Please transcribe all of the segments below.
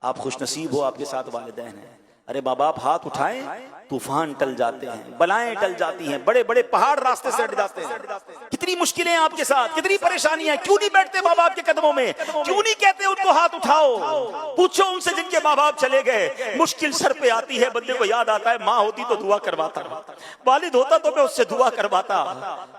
آپ خوش نصیب ہو، آپ کے ساتھ والدین ہیں. ارے ماں باپ ہاتھ اٹھائیں طوفان ٹل جاتے ہیں، بلائیں ٹل جاتی ہیں، بڑے بڑے پہاڑ راستے سے ہٹ جاتے ہیں. کتنی مشکلیں آپ کے ساتھ، کتنی پریشانیاں. کیوں نہیں بیٹھتے ماں باپ کے قدموں میں؟ کیوں نہیں کہتے ان کو ہاتھ اٹھاؤ؟ پوچھو ان سے جن کے ماں باپ چلے گئے. مشکل سر پہ آتی ہے، بندے کو یاد آتا ہے ماں ہوتی تو دعا کرواتا، والد ہوتا تو میں اس سے دعا کرواتا.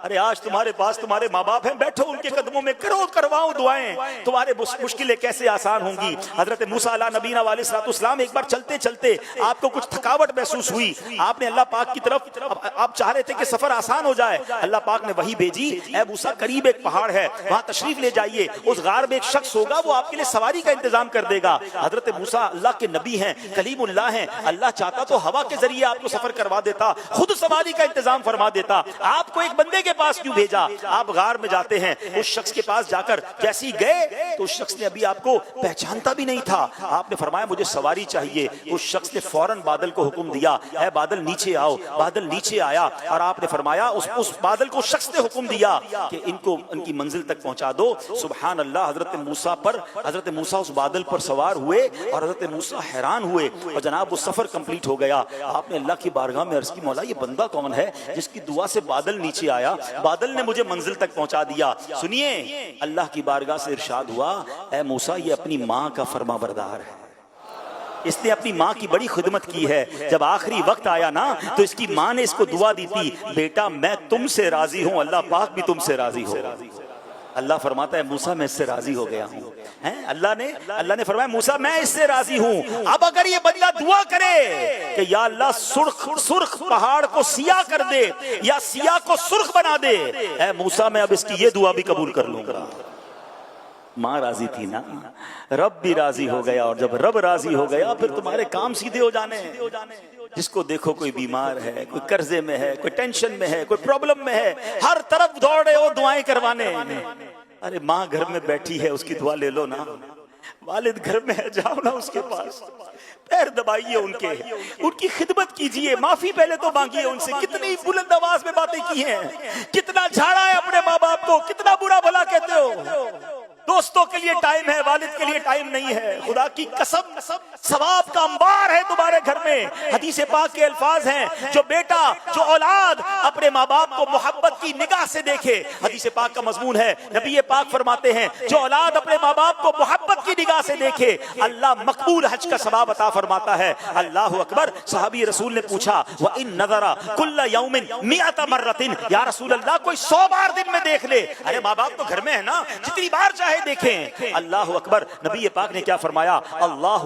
ارے آج تمہارے پاس تمہارے ماں باپ ہیں، بیٹھو ان کے قدموں میں، کرواؤ دعائیں. تمہارے مشکلیں کیسے آسان ہوں گی. حضرت موسیٰ علیہ نبینا علیہ الصلوۃ والسلام ایک بار چلتے چلتے آپ کو کچھ تھکاوٹ محسوس ہوئی، آپ نے اللہ پاک کی طرف، آپ چاہ رہے تھے کہ سفر آسان ہو جائے. اللہ پاک نے وحی بھیجی، اے موسیٰ قریب ایک پہاڑ ہے، وہاں تشریف لے جائیے، اس غار میں ایک شخص ہوگا، وہ آپ کے لیے سواری کا انتظام کر دے گا. حضرت موسیٰ اللہ کے نبی ہیں، کلیم اللہ ہیں. اللہ چاہتا تو ہوا کے ذریعے آپ کو سفر کروا دیتا، خود سواری کا انتظام فرما دیتا. آپ کو ایک بندے کے پاس کیوں بھیجا؟ آپ غار میں جاتے ہیں، اس شخص کے پاس جا کر جیسے ہی گئے تو اس شخص نے ابھی آپ کو پہچانتا بھی نہیں تھا. آپ نے فرمایا مجھے سواری چاہیے. اس شخص نے فوراً بادل کو حکم دیا، اے بادل نیچے آؤ. بادل نیچے آیا اور آپ نے فرمایا اس بادل کو شخص نے حکم دیا کہ ان کو ان کی منزل تک پہنچا دو. سبحان اللہ. حضرت موسیٰ اس بادل پر سوار ہوئے اور حضرت موسیٰ حیران ہوئے اور جناب وہ سفر کمپلیٹ ہو گیا. آپ نے اللہ کی بارگاہ میں عرض کی مولا یہ بندہ کون ہے جس کی دعا سے بادل نیچے آیا، بادل نے مجھے منزل تک پہنچا دیا. سنیے اللہ کی بارگاہ سے ارشاد ہوا، اے موسیٰ یہ اپنی ماں کا فرما بردار ہے، اس نے اپنی ماں کی بڑی خدمت کی ہے. جب آخری وقت آیا نا تو اس کی ماں نے اس کو دعا دی تھی، بیٹا میں تم سے راضی ہوں، اللہ پاک بھی تم سے راضی ہو. اللہ فرماتا ہے موسیٰ میں اس سے راضی ہو گیا ہوں. اللہ نے فرمایا موسیٰ میں اس سے راضی ہوں. اب اگر یہ بندہ دعا کرے کہ یا اللہ سرخ پہاڑ کو سیاہ کر دے یا سیاہ کو سرخ بنا دے، اے موسیٰ میں اب اس کی یہ دعا بھی قبول کر لوں گا. ماں راضی تھی نا، رب بھی راضی ہو گیا، اور جب رب راضی ہو گیا پھر تمہارے کام سیدھے ہو جانے ہیں. جس کو دیکھو کوئی بیمار ہے، کوئی قرضے میں ہے، کوئی ٹینشن میں ہے، کوئی پرابلم میں ہے، ہر طرف دوڑے ہو دعائیں کروانے. ارے ماں گھر میں بیٹھی ہے، اس کی دعا لے لو نا. والد گھر میں ہے، جاؤ نا اس کے پاس، پیر دبائیے ان کی خدمت کیجئے، معافی پہلے تو مانگیے ان سے. کتنی بلند آواز میں باتیں کی ہیں، کتنا جھاڑا ہے اپنے ماں باپ کو، کتنا برا بھلا کہتے ہو. دوستوں کے لیے ٹائم ہے، والد کے لیے ٹائم نہیں ہے. خدا کی قسم ثواب کا انبار ہے تمہارے گھر میں. حدیث پاک کے الفاظ ہیں، جو بیٹا جو اولاد اپنے ماں باپ کو محبت کی نگاہ سے دیکھے، حدیث پاک کا مضمون ہے، نبی پاک فرماتے ہیں جو اولاد اپنے ماں باپ کو محبت کی نگاہ سے دیکھے اللہ مقبول حج کا ثواب عطا فرماتا ہے. اللہ اکبر. صحابی رسول نے پوچھا وَإِن نَظَرَ كُلَّ يَوْمٍ 100 مَرَّةٍ، یا رسول اللہ کوئی 100 بار دن میں دیکھ لے. ارے ماں باپ تو گھر میں ہے نا، جتنی بار چاہے دیکھیں. اللہ اکبر. نبی پاک نے کیا فرمایا؟ اللہ